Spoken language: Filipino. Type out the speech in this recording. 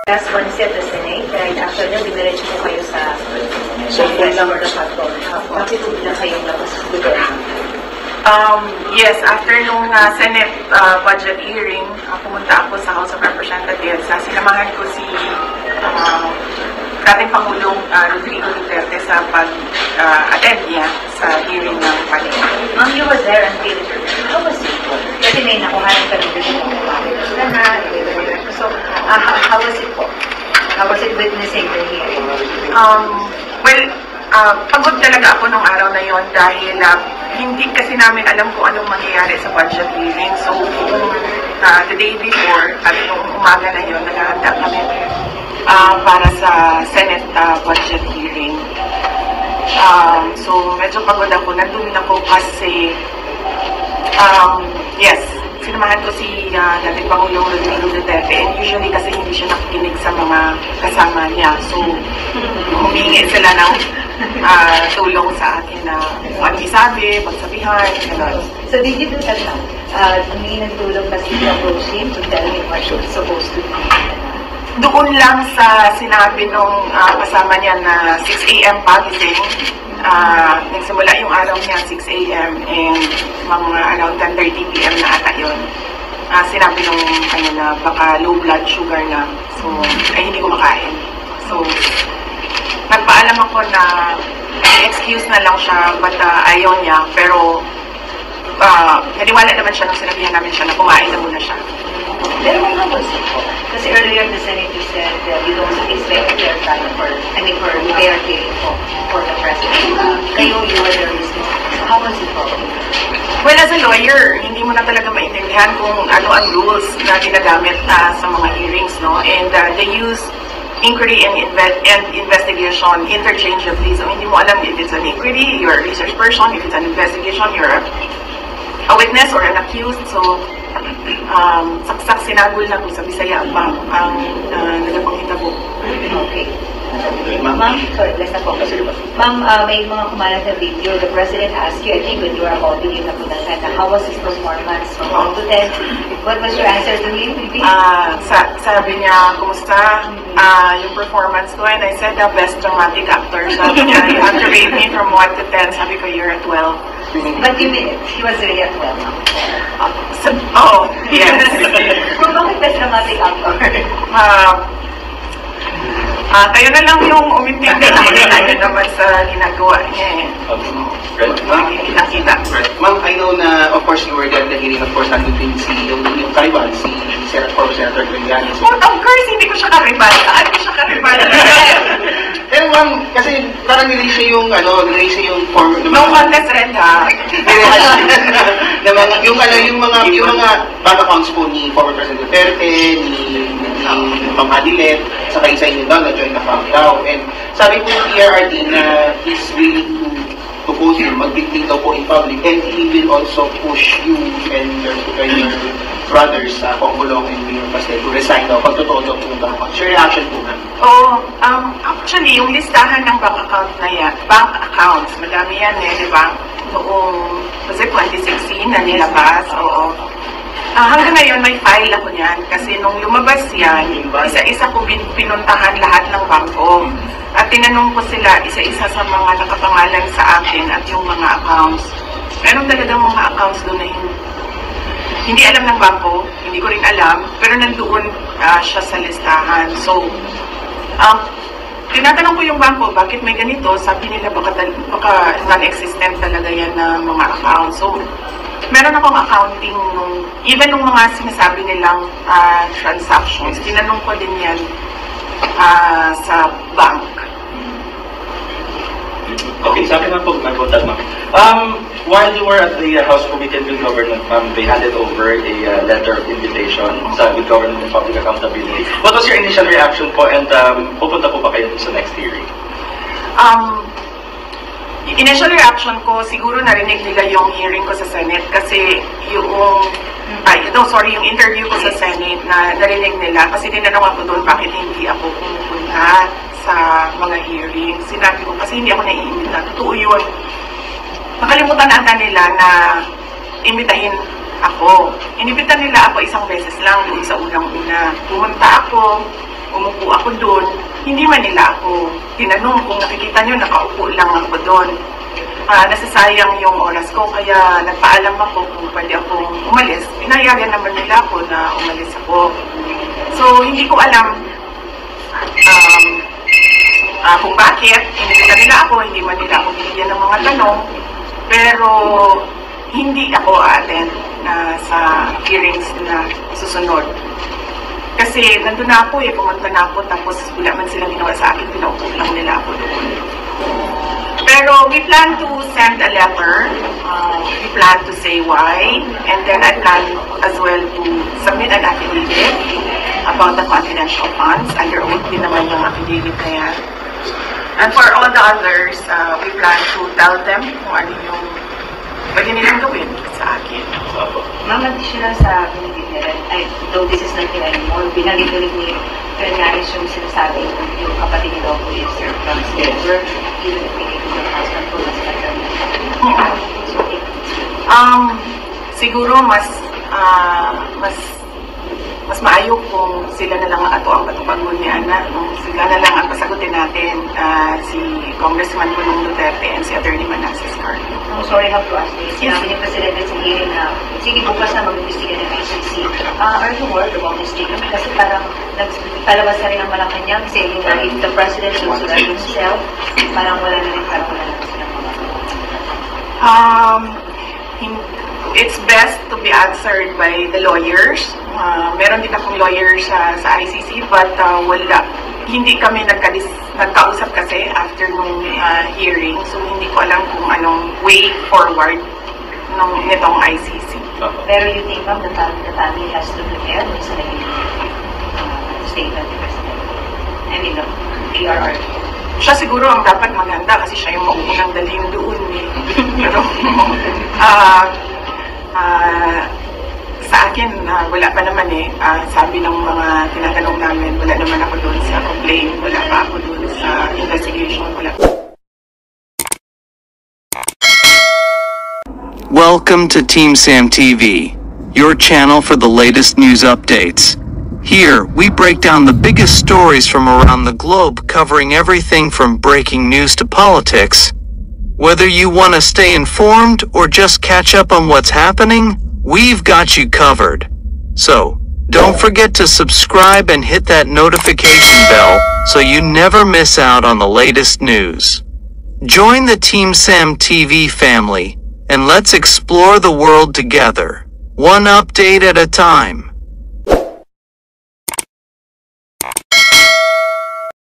last one set the Senate, right after that, diniretso ko kayo sa number of platform. Bakit po na kayong labas gobyerno? Yes, after nung Senate budget hearing, pumunta ako sa House of Representatives. Sinamahan ko si dating Pangulong Rodrigo Duterte sa pag-attend niya sa hearing ng Panay. Ma'am, you were there until, how was it? Kasi may nakuhanan ka rin dito kung bakit na. So, how was it po? How was it witnessing the hearing? Pagod talaga ako nung araw na yon dahil hindi kasi namin alam kung anong mangyayari sa budget hearing. So, the day before, at nung umaga na yon, naghahanda kami para sa Senate budget hearing. So, medyo pagod ako. Nandun ako kasi, yes, sinamahan ko si dating Pangulong Rodrigo Duterte, and usually kasi hindi siya nakikinig sa mga kasama niya. So, humingi sila ng tulong sa akin na kung ano isabi, pagsabihan, gano'n. So, did you do that now? Humingi ng tulong kasi you approach him to tell him what you're supposed to do? Doon lang sa sinabi nung kasama niya na 6 a.m. pagising, nagsimula yung araw niya 6 a.m. and mga around 10:30 p.m. na ata yun. Sinabi nung na baka low blood sugar na, so ay hindi ko makain. So, nagpaalam ako na excuse na lang siya, but ayaw niya, pero naniwala naman siya nung sinabihan namin siya na kumain na muna siya. Pero kung how was it po? Kasi earlier the Senate you said you don't expect a fair trial for fair hearing for the President. Kayo, you were the reason. So how was it po? Well, as a lawyer, hindi mo na talaga maintindihan kung ano ang rules na ginagamit sa mga hearings, no? And they use inquiry and investigation interchangeably. So, hindi mo alam if it's an inquiry, you're a research person, if it's an investigation, you're a witness or an accused. So, saksak sinagul na kung sa Bisaya ang nagapanghitabo. Okay. Ma'am, sorry, last na po. Ma'am, may mga kumalat na video. The President asked you, I think when you were holding yung napunatan, how was his performance from 1 to 10? What was your answer to him? Sabi niya, kumusta yung performance ko? And I said, the best dramatic actor. Sabi niya, you have to rate me from 1 to 10. Sabi ko, you're at 12. But you mean it? He was really at 12, ma'am. Yes. Kung bakit best dramatic actor? Kayo na lang yung umintindi namin naman sa ginagawa niya eh. Nakita. Ma'am, I know na, of course, you were there at the hearing, of course, nandun din yung karibal, si former Senator Trillanes. Of course, hindi ko siya karibal. Saan ko siya karibal? Pero ma'am, kasi parang nilay siya yung former... No contest red ha. yung mga bank accounts po ni former President Duterte, ni Ma'am Adilet, saka isa inyo daw na join na farm daw. And sabi po ng PRRD na he's willing to post him, mag-dictate daw po in public, and he will also push you and your brothers, Pangulong and Mayor Pastel, to resign daw. Pag totoo daw po yung bank account. Your reaction po, ma'am? Actually, yung listahan ng bank account na yan, bank accounts, madami yan eh, di ba? Noong, kasi 2016 na nilabas, oo. Hanggang ngayon, may file ako niyan kasi nung lumabas yan, isa-isa ko pinuntahan lahat ng bangko. At tinanong ko sila, isa-isa sa mga nakapangalan sa akin at yung mga accounts. Meron talagang mga accounts doon na hindi alam ng bangko, hindi ko rin alam, pero nandoon siya sa listahan. So, tinatanong ko yung bangko, bakit may ganito? Sabi nila, baka non-existent talaga yan na mga accounts. So, meron akong accounting even nung mga sinasabi nilang transactions, tinanong ko din yan sa bank. Okay, sabi nga po, ma'am. While you were at the House Committee on Good Government, ma'am, they handed over a letter of invitation sa Good Government and Public Accountability. What was your initial reaction po, and pupunta po ba kayo sa next hearing? Initial reaction ko, siguro narinig nila yung hearing ko sa Senate kasi yung interview ko sa Senate na narinig nila kasi tinanong ako doon bakit hindi ako pumupunta sa mga hearing. Sinabi ko kasi hindi ako naiimbita. Totoo yun. Nakalimutan ata nila na imbitahin ako. Inimbitan nila ako isang beses lang doon sa unang-una. Pumunta ako, umupo ako doon, hindi man nila ako tinanong. Kung nakikita nyo, nakaupo lang ako doon. Nasasayang yung oras ko, kaya nagpaalam ako kung pwede akong umalis. Pinayagan naman nila ako na umalis ako. So, hindi ko alam kung bakit. Inimita nila ako, hindi man nila ako binigyan ng mga tanong. Pero, hindi ako attend sa hearings na susunod. Kasi nandun na ako pumunta na ako, tapos wala man sila ginawa sa akin, pinaupo lang nila ako doon. Pero we plan to send a letter, we plan to say why, and then I plan as well to submit an affidavit about the confidential funds. Under oath din naman yung affidavit na yan. And for all the others, we plan to tell them kung ano yung pwede nilang gawin sa akin. Ma'am, additional sa binigit though this is not here anymore, binagit ulit ni Fernaris yung sinasabi yung kapatid ni Loco is from Silver, even if they give your husband for mas siguro mas maayo kung sila na lang ato ang patupagon ni Ana. Sila na lang ang pasagutin natin, si Congressman Punong Duterte and si Attorney Manasseh Carlo. I'm sorry, I have to ask this. Sinabi ni Presidente sa hearing na sige, bukas na mag-investiga ng ICC. Are you worried about this statement? Kasi parang palabas na rin ang Malacanang saying that if the President should surrender himself, parang wala na rin silang mga. It's best to be answered by the lawyers. Meron din akong lawyer sa ICC, but wala. Hindi kami nagkausap kasi after nung hearing, so hindi ko alam kung anong way forward nitong ICC. Pero you think, ma'am, the family has to prepare sa naging statement ni President? I mean, the PRR. Siya siguro ang dapat maganda kasi siya yung mauunang dalhin doon. Pero, sa akin, wala pa naman sabi ng mga tinatanong namin, wala naman ako doon sa complaint, wala pa ako doon sa investigation, wala. Welcome to Team Sam TV, your channel for the latest news updates. Here, we break down the biggest stories from around the globe, covering everything from breaking news to politics. Whether you want to stay informed or just catch up on what's happening, we've got you covered. So, don't forget to subscribe and hit that notification bell so you never miss out on the latest news. Join the Team Sam TV family, and let's explore the world together, one update at a time.